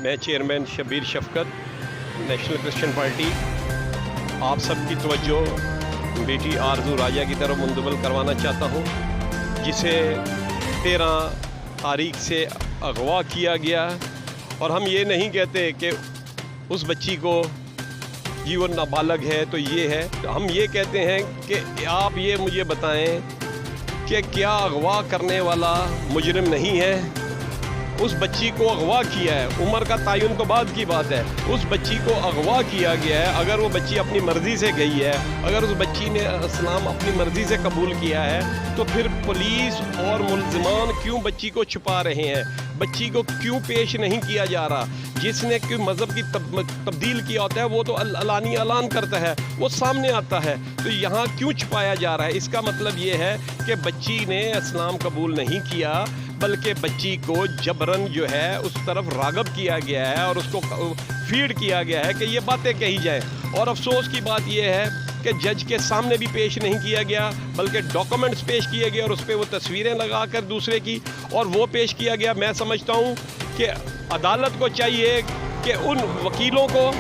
میں چیئرمین شبیر شفقت national Christian party آپ سب کی توجہ بیٹی آرزو راجہ کی طرف منتقل کروانا چاہتا ہوں، جسے 13 تاریخ سے اغوا کیا گیا، اور ہم یہ نہیں کہتے کہ اس بچی کو جی وہ نابالغ ہے تو یہ ہے، ہم یہ کہتے ہیں کہ آپ یہ مجھے بتائیں کہ کیا اغوا کرنے والا مجرم نہیں ہے؟ اس بچی کو اغوا کیا ہے، عمر کا تعین تو بعد کی بات ہے، اس بچی کو اغوا کیا گیا ہے۔ اگر وہ بچی اپنی مرضی سے گئی ہے، اگر اس بچی نے اسلام اپنی مرضی سے قبول کیا ہے، تو پھر پولیس اور ملزمان کیوں بچی کو چھپا رہے ہیں؟ بچی کو کیوں پیش نہیں کیا جا رہا؟ جس نے کوئی مذہب کی تبدیل کیا ہوتا ہے وہ تو علانیہ اعلان کرتا ہے، وہ سامنے آتا ہے، تو یہاں کیوں چھپایا جا رہا ہے؟ اس کا مطلب یہ ہے کہ بچی نے اسلام قبول نہیں کیا، بلکہ بچی کو جبرن جو ہے اس طرف راغب کیا گیا ہے اور اس کو فیڈ کیا گیا ہے کہ یہ باتیں کہی جائیں۔ اور افسوس کی بات یہ ہے کہ جج کے سامنے بھی پیش نہیں کیا گیا، بلکہ ڈاکومنٹس پیش کیے گئے اور اس پہ وہ تصویریں لگا کر دوسرے کی اور وہ پیش کیا گیا۔ میں سمجھتا ہوں کہ عدالت کو چاہیے کہ ان وکیلوں کو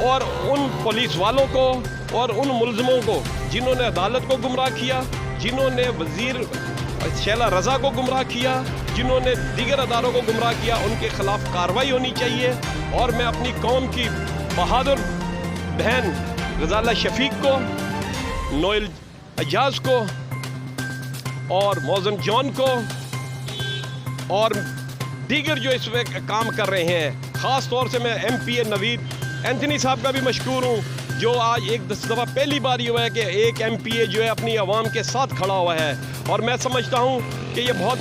اور ان پولیس والوں کو اور ان ملزموں کو جنہوں نے عدالت کو گمراہ کیا، جنہوں نے وزیر شیلا رضا کو گمراہ کیا، جنہوں نے دیگر اداروں کو گمراہ کیا، ان کے خلاف کارروائی ہونی چاہیے۔ اور میں اپنی قوم کی بہادر بہن غزالہ شفیق کو، نوئل اجاز کو اور موزن جان کو اور دیگر جو اس وقت کام کر رہے ہیں، خاص طور سے میں ایم پی اے نوید اینتھنی صاحب کا بھی مشکور ہوں، جو آج ایک دفعہ پہلی بار یہ ہوا ہے کہ ایک ایم پی اے جو ہے اپنی عوام کے ساتھ کھڑا ہوا ہے، اور میں سمجھتا ہوں کہ یہ بہت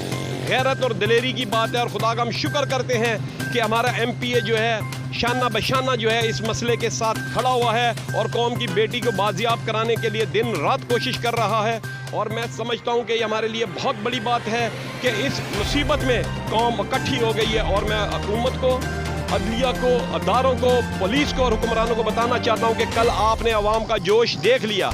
غیرت اور دلیری کی بات ہے، اور خدا کا ہم شکر کرتے ہیں کہ ہمارا ایم پی اے جو ہے شانہ بشانہ جو ہے اس مسئلے کے ساتھ کھڑا ہوا ہے اور قوم کی بیٹی کو بازیاب کرانے کے لیے دن رات کوشش کر رہا ہے۔ اور میں سمجھتا ہوں کہ یہ ہمارے لیے بہت بڑی بات ہے کہ اس مصیبت میں قوم اکٹھی ہو گئی ہے، اور میں حکومت کو، عدلیہ کو، اداروں کو، پولیس کو اور حکمرانوں کو بتانا چاہتا ہوں کہ کل آپ نے عوام کا جوش دیکھ لیا،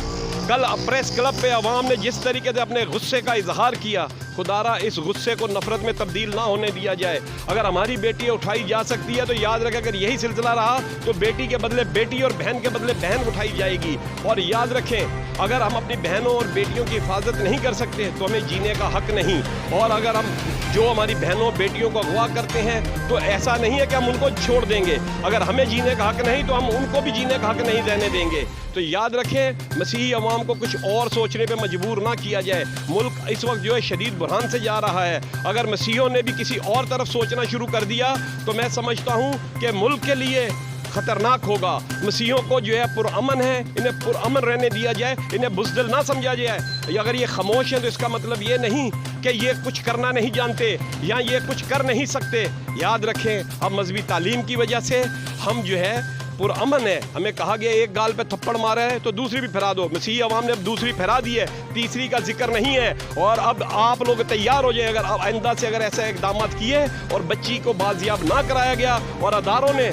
کل پریس کلب پہ عوام نے جس طریقے سے اپنے غصے کا اظہار کیا، خدارا اس غصے کو نفرت میں تبدیل نہ ہونے دیا جائے۔ اگر ہماری بیٹی اٹھائی جا سکتی ہے تو یاد رکھیں اگر یہی سلسلہ رہا تو بیٹی کے بدلے بیٹی اور بہن کے بدلے بہن اٹھائی جائے گی۔ اور یاد رکھیں اگر ہم اپنی بہنوں اور بیٹیوں کی حفاظت نہیں کر سکتے تو ہمیں جینے کا حق نہیں، اور اگر ہم جو ہماری بہنوں بیٹیوں کو اغوا کرتے ہیں تو ایسا نہیں ہے کہ ہم ان کو چھوڑ دیں گے، اگر ہمیں جینے کا حق نہیں تو ہم ان کو بھی جینے کا حق نہیں دینے دیں گے۔ تو یاد رکھیں مسیحی عوام کو کچھ اور سوچنے پہ مجبور نہ کیا جائے۔ ملک اس وقت جو ہے شدید بحران سے جا رہا ہے، اگر مسیحیوں نے بھی کسی اور طرف سوچنا شروع کر دیا تو میں سمجھتا ہوں کہ ملک کے لیے خطرناک ہوگا۔ مسیحیوں کو جو ہے پرامن ہے، انہیں پرامن رہنے دیا جائے، انہیں بزدل نہ سمجھا جائے۔ اگر یہ خاموش ہیں تو اس کا مطلب یہ نہیں کہ یہ کچھ کرنا نہیں جانتے یا یہ کچھ کر نہیں سکتے۔ یاد رکھیں اب مذہبی تعلیم کی وجہ سے ہم جو ہے پرامن ہے۔ ہمیں کہا گیا ایک گال پہ تھپڑ مارا ہے تو دوسری بھی پھیرا دو، مسیحی عوام نے اب دوسری پھیرا دی ہے، تیسری کا ذکر نہیں ہے۔ اور اب آپ لوگ تیار ہو جائیں، اگر آئندہ سے اگر ایسے اقدامات کیے اور بچی کو بازیاب نہ کرایا گیا اور اداروں نے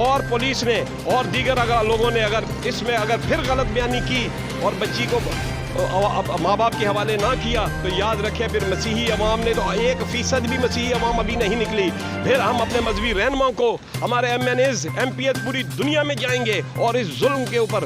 اور پولیس نے اور دیگر اگر لوگوں نے اگر اس میں اگر پھر غلط بیانی کی اور بچی کو ماں باپ کے حوالے نہ کیا تو یاد رکھیں پھر مسیحی عوام نے تو 1% بھی مسیحی عوام ابھی نہیں نکلی۔ پھر ہم اپنے مذہبی رہنماؤں کو، ہمارے M N A's M P A's پوری دنیا میں جائیں گے اور اس ظلم کے اوپر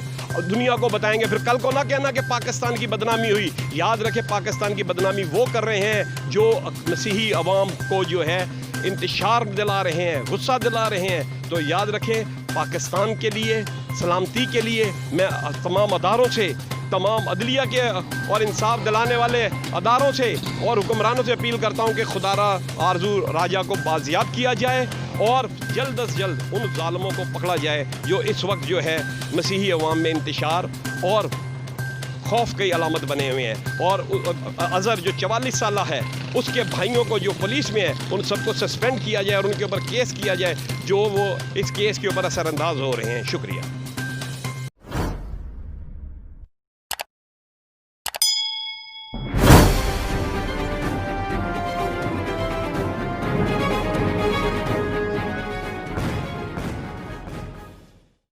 دنیا کو بتائیں گے۔ پھر کل کو نہ کہنا کہ پاکستان کی بدنامی ہوئی۔ یاد رکھیں پاکستان کی بدنامی وہ کر رہے ہیں جو مسیحی عوام کو جو ہے انتشار دلا رہے ہیں، غصہ دلا رہے ہیں۔ تو یاد رکھیں پاکستان کے لیے، سلامتی کے لیے میں تمام اداروں سے، تمام عدلیہ کے اور انصاف دلانے والے اداروں سے اور حکمرانوں سے اپیل کرتا ہوں کہ خدارا آرزو راجہ کو بازیاب کیا جائے اور جلد از جلد ان ظالموں کو پکڑا جائے جو اس وقت جو ہے مسیحی عوام میں انتشار اور خوف کی علامت بنے ہوئے ہیں۔ اور اظہر جو 44 سالہ ہے اس کے بھائیوں کو جو پولیس میں ہے ان سب کو سسپینڈ کیا جائے اور ان کے اوپر کیس کیا جائے جو وہ اس کیس کے اوپر اثر انداز ہو رہے ہیں۔ شکریہ۔